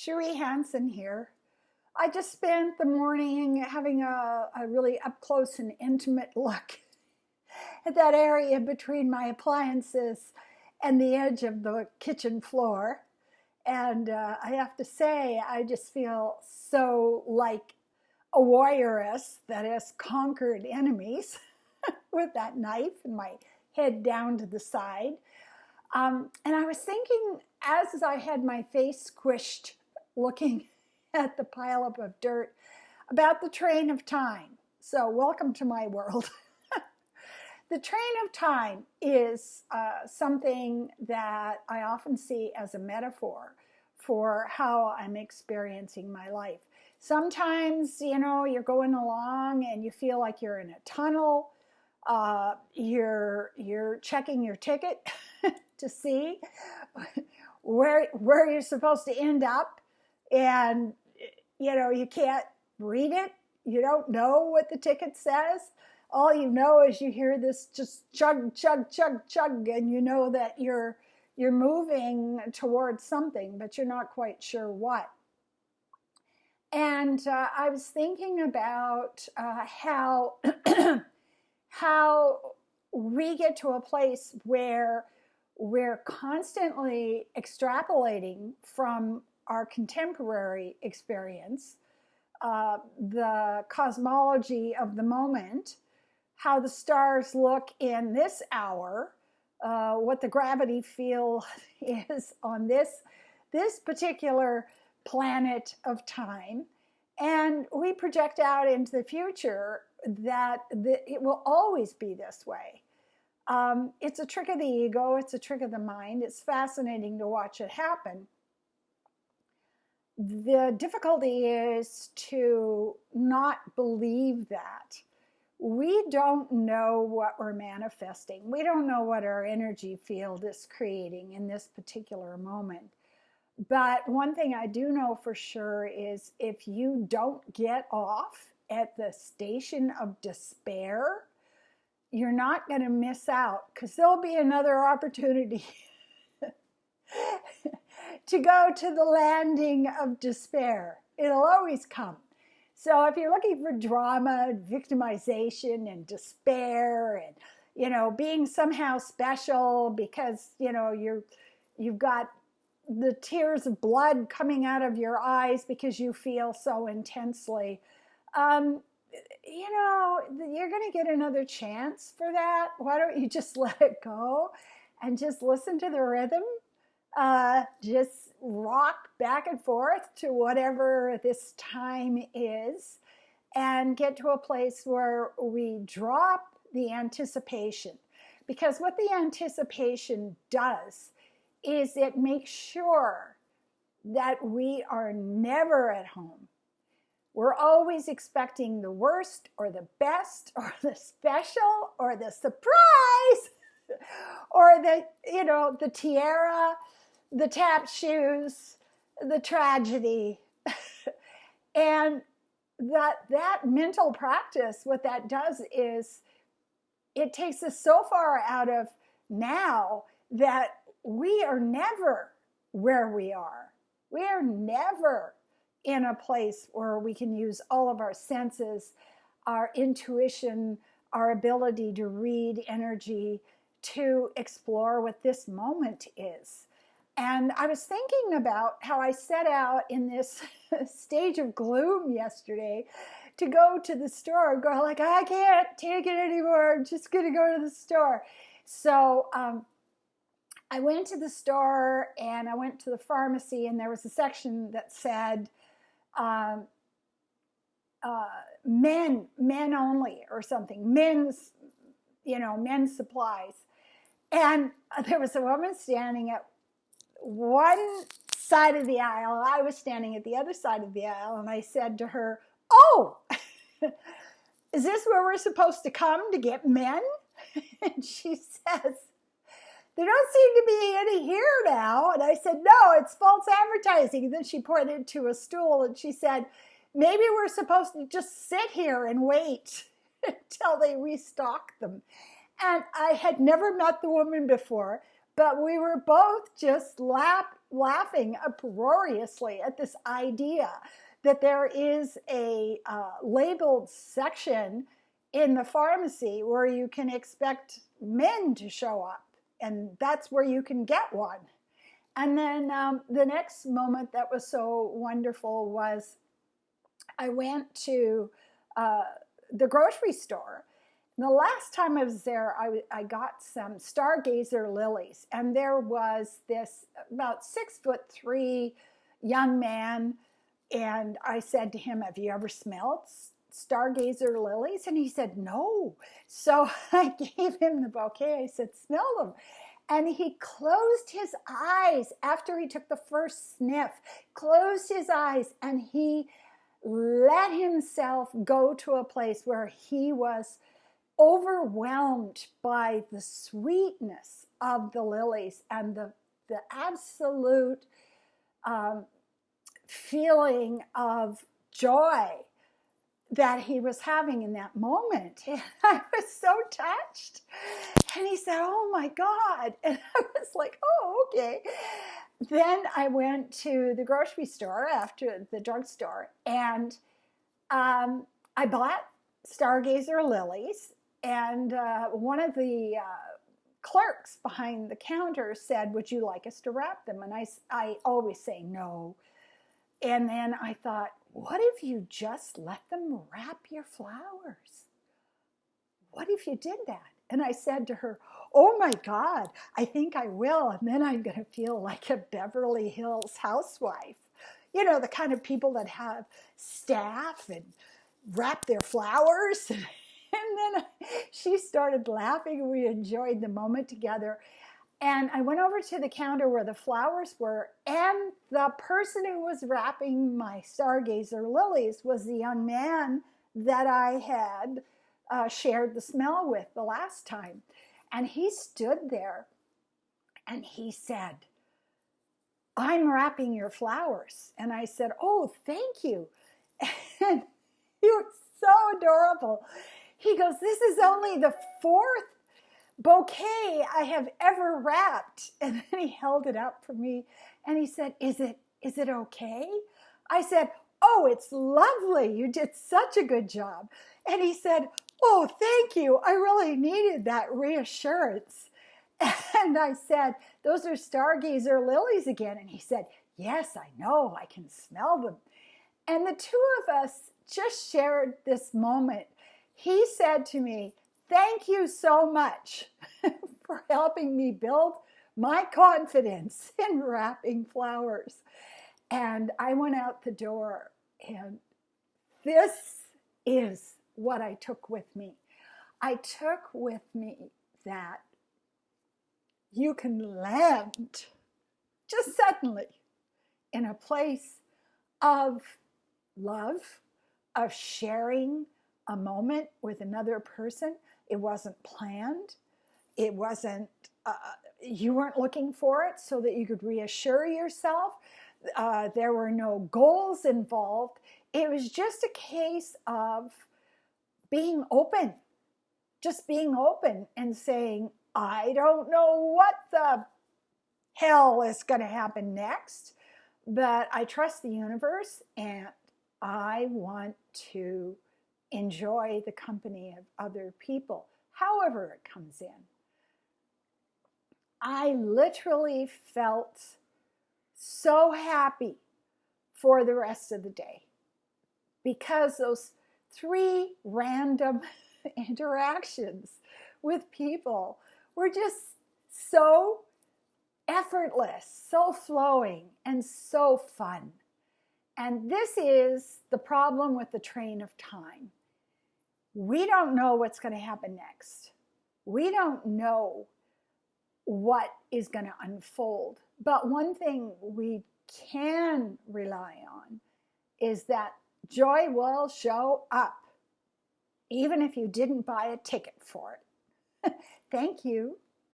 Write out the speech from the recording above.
Cherie Hansen here. I just spent the morning having a really up close and intimate look at that area between my appliances and the edge of the kitchen floor. And I have to say, I just feel so like a warrioress that has conquered enemies with that knife and my head down to the side. And I was thinking as I had my face squished looking at the pileup of dirt about the train of time. So welcome to my world. The train of time is something that I often see as a metaphor for how I'm experiencing my life. Sometimes, you're going along and you feel like you're in a tunnel. You're checking your ticket to see where you're supposed to end up, and you can't read it. You don't know what the ticket says. All you know is you hear this just chug, chug, chug, chug, and you know that you're moving towards something, but you're not quite sure what. And I was thinking about how how we get to a place where we're constantly extrapolating from our contemporary experience, the cosmology of the moment, how the stars look in this hour, what the gravity field is on this particular planet of time. And we project out into the future that it will always be this way. It's a trick of the ego. It's a trick of the mind. It's fascinating to watch it happen. The difficulty is to not believe that. We don't know what we're manifesting. We don't know what our energy field is creating in this particular moment. But one thing I do know for sure is if you don't get off at the station of despair, you're not going to miss out, because there'll be another opportunity to go to the landing of despair. It'll always come. So if you're looking for drama, victimization, and despair, and being somehow special because you've got the tears of blood coming out of your eyes because you feel so intensely, you're going to get another chance for that. Why don't you just let it go and just listen to the rhythm? Just rock back and forth to whatever this time is and get to a place where we drop the anticipation. Because what the anticipation does is it makes sure that we are never at home. We're always expecting the worst or the best or the special or the surprise or the tiara, the tap shoes, the tragedy. And that mental practice, what that does is it takes us so far out of now that we are never where we are. We are never in a place where we can use all of our senses, our intuition, our ability to read energy, to explore what this moment is. And I was thinking about how I set out in this stage of gloom yesterday to go to the store, go like, I can't take it anymore. I'm just going to go to the store. So I went to the store and I went to the pharmacy, and there was a section that said men only or something, men's supplies. And there was a woman standing at one side of the aisle. I was standing at the other side of the aisle, and I said to her, "Oh, is this where we're supposed to come to get men?" And she says, "There don't seem to be any here now." And I said, "No, it's false advertising." And then she pointed to a stool and she said, "Maybe we're supposed to just sit here and wait until they restock them." And I had never met the woman before, but we were both just laughing uproariously at this idea that there is a labeled section in the pharmacy where you can expect men to show up, and that's where you can get one. And then the next moment that was so wonderful was I went to the grocery store. And the last time I was there, I got some stargazer lilies, and there was this about 6'3" young man, and I said to him, "Have you ever smelled stargazer lilies?" And he said, "No." So I gave him the bouquet. I said, "Smell them." And he closed his eyes after he took the first sniff, closed his eyes, and he let himself go to a place where he was overwhelmed by the sweetness of the lilies and the absolute feeling of joy that he was having in that moment. And I was so touched. And he said, "Oh my God." And I was like, "Oh, okay." Then I went to the grocery store after the drugstore, and I bought stargazer lilies. And one of the clerks behind the counter said, "Would you like us to wrap them?" And I always say no. And then I thought, what if you just let them wrap your flowers? What if you did that? And I said to her, "Oh my God, I think I will. And then I'm going to feel like a Beverly Hills housewife. You know, the kind of people that have staff and wrap their flowers." And then she started laughing, and we enjoyed the moment together. And I went over to the counter where the flowers were, and the person who was wrapping my stargazer lilies was the young man that I had shared the smell with the last time. And he stood there and he said, "I'm wrapping your flowers." And I said, "Oh, thank you." And he was so adorable. He goes, "This is only the 4th bouquet I have ever wrapped." And then he held it up for me and he said, Is it okay?" I said, "Oh, it's lovely. You did such a good job." And he said, "Oh, thank you. I really needed that reassurance." And I said, "Those are stargazer lilies again." And he said, "Yes, I know. I can smell them." And the two of us just shared this moment. He said to me, "Thank you so much for helping me build my confidence in wrapping flowers." And I went out the door, and this is what I took with me. I took with me that you can land just suddenly in a place of love, of sharing a moment with another person. It wasn't planned. It wasn't, you weren't looking for it so that you could reassure yourself. There were no goals involved. It was just a case of being open, just being open and saying, "I don't know what the hell is going to happen next, but I trust the universe and I want to enjoy the company of other people, however it comes in." I literally felt so happy for the rest of the day because those 3 random interactions with people were just so effortless, so flowing, and so fun. And this is the problem with the train of time. We don't know what's going to happen next. We don't know what is going to unfold. But one thing we can rely on is that joy will show up, even if you didn't buy a ticket for it. Thank you.